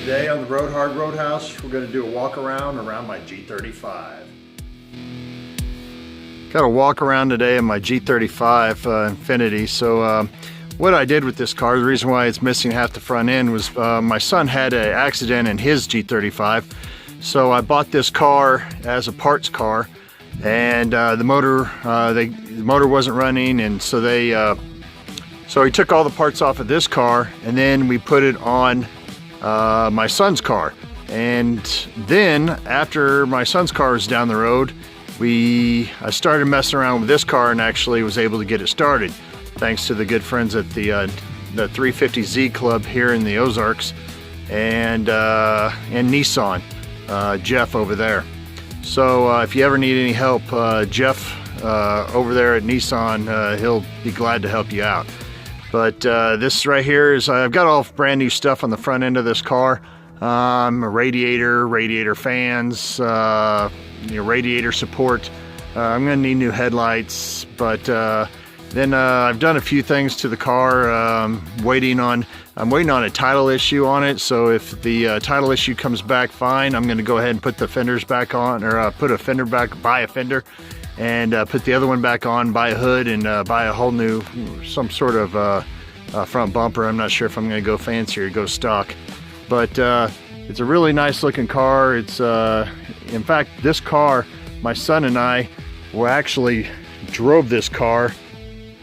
Today on the Roadhouse, we're going to do a walk around my G35. Got a walk around today in my G35 Infiniti. So what I did with this car, the reason why it's missing half the front end was my son had an accident in his G35. So I bought this car as a parts car, and the motor wasn't running, and so so he took all the parts off of this car, and then we put it on my son's car. And then after my son's car was down the road, I started messing around with this car and actually was able to get it started thanks to the good friends at the 350Z Club here in the Ozarks and Nissan, Jeff over there. So if you ever need any help, Jeff over there at Nissan, he'll be glad to help you out. But this right here is, I've got all brand new stuff on the front end of this car. A radiator fans, radiator support. I'm gonna need new headlights, but then I've done a few things to the car. I'm waiting on a title issue on it. So if the title issue comes back fine, I'm gonna go ahead and put the fenders back on, or put a fender back, buy a fender, and put the other one back on, buy a hood, and buy a whole new, some sort of front bumper. I'm not sure if I'm gonna go fancy or go stock, but it's a really nice looking car. It's in fact, this car, my son and I actually drove this car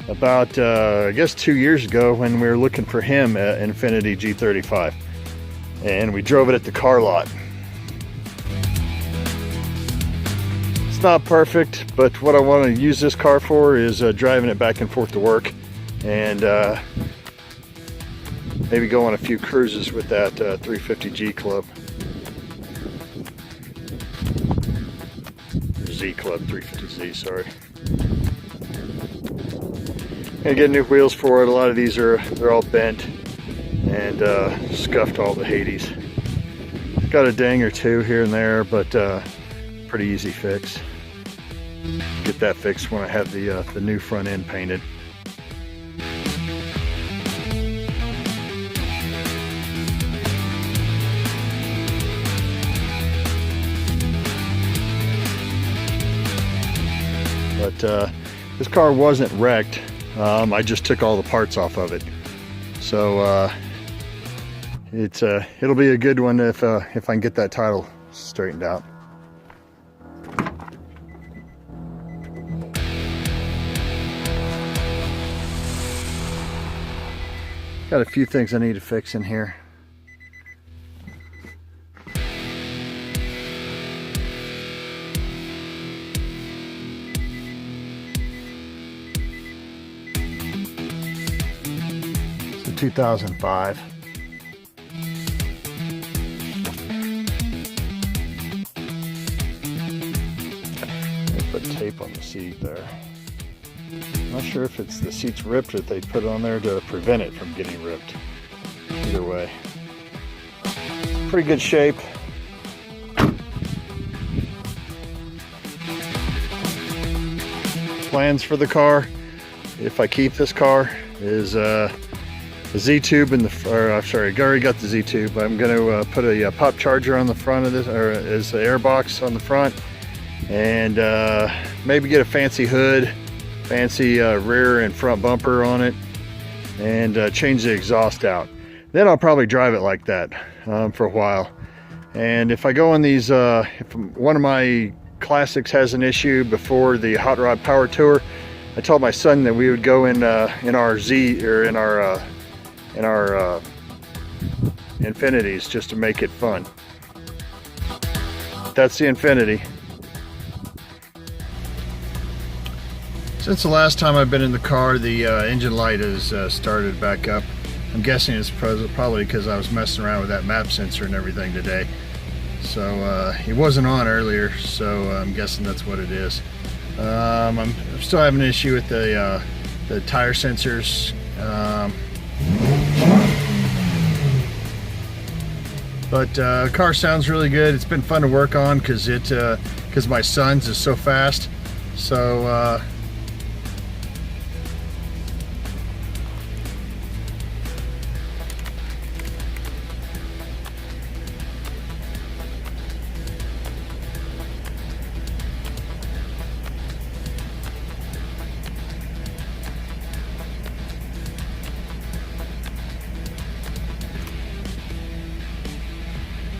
about I guess 2 years ago when we were looking for him at Infiniti G35, and we drove it at the car lot. It's not perfect, but what I want to use this car for is driving it back and forth to work, and maybe go on a few cruises with that 350G Club. Z Club, 350Z, sorry. Gonna get new wheels for it. A lot of these they're all bent and scuffed all the Hades. Got a ding or two here and there, but pretty easy fix. Get that fixed when I have the new front end painted. But this car wasn't wrecked. I just took all the parts off of it. So it'll be a good one if I can get that title straightened out. Got a few things I need to fix in here. It's a 2005. They put tape on the seat there. I'm not sure if it's the seat's ripped or if they put it on there to prevent it from getting ripped. Either way, pretty good shape. Plans for the car, if I keep this car, is the Z-tube in the, or I'm sorry, I already got the Z-tube. I'm going to put a pop charger on the front of this, or as the air box on the front, and maybe get a fancy hood, fancy rear and front bumper on it, and change the exhaust out. Then I'll probably drive it like that for a while. And if I go on these, if one of my classics has an issue before the Hot Rod Power Tour, I told my son that we would go in our Z, or in our Infinitis, just to make it fun. That's the Infiniti. Since the last time I've been in the car, the engine light has started back up. I'm guessing it's probably because I was messing around with that map sensor and everything today. So it wasn't on earlier, so I'm guessing that's what it is. I'm still having an issue with the tire sensors. But the car sounds really good. It's been fun to work on because my son's is so fast. So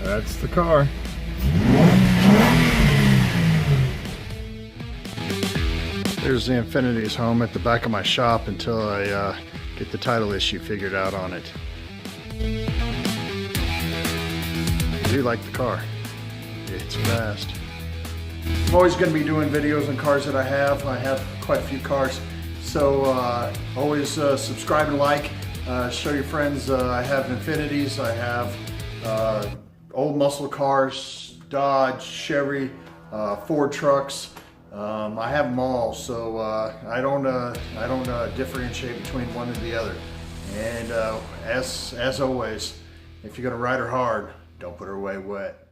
That's the car. There's the Infiniti's home at the back of my shop until I get the title issue figured out on it. I do like the car. It's fast. I'm always going to be doing videos on cars that I have. I have quite a few cars. So always subscribe and like. Show your friends. I have Infinitis. I have old muscle cars, Dodge, Chevy, Ford trucks. I have them all, so I don't differentiate between one and the other. And as always, if you're gonna ride her hard, don't put her away wet.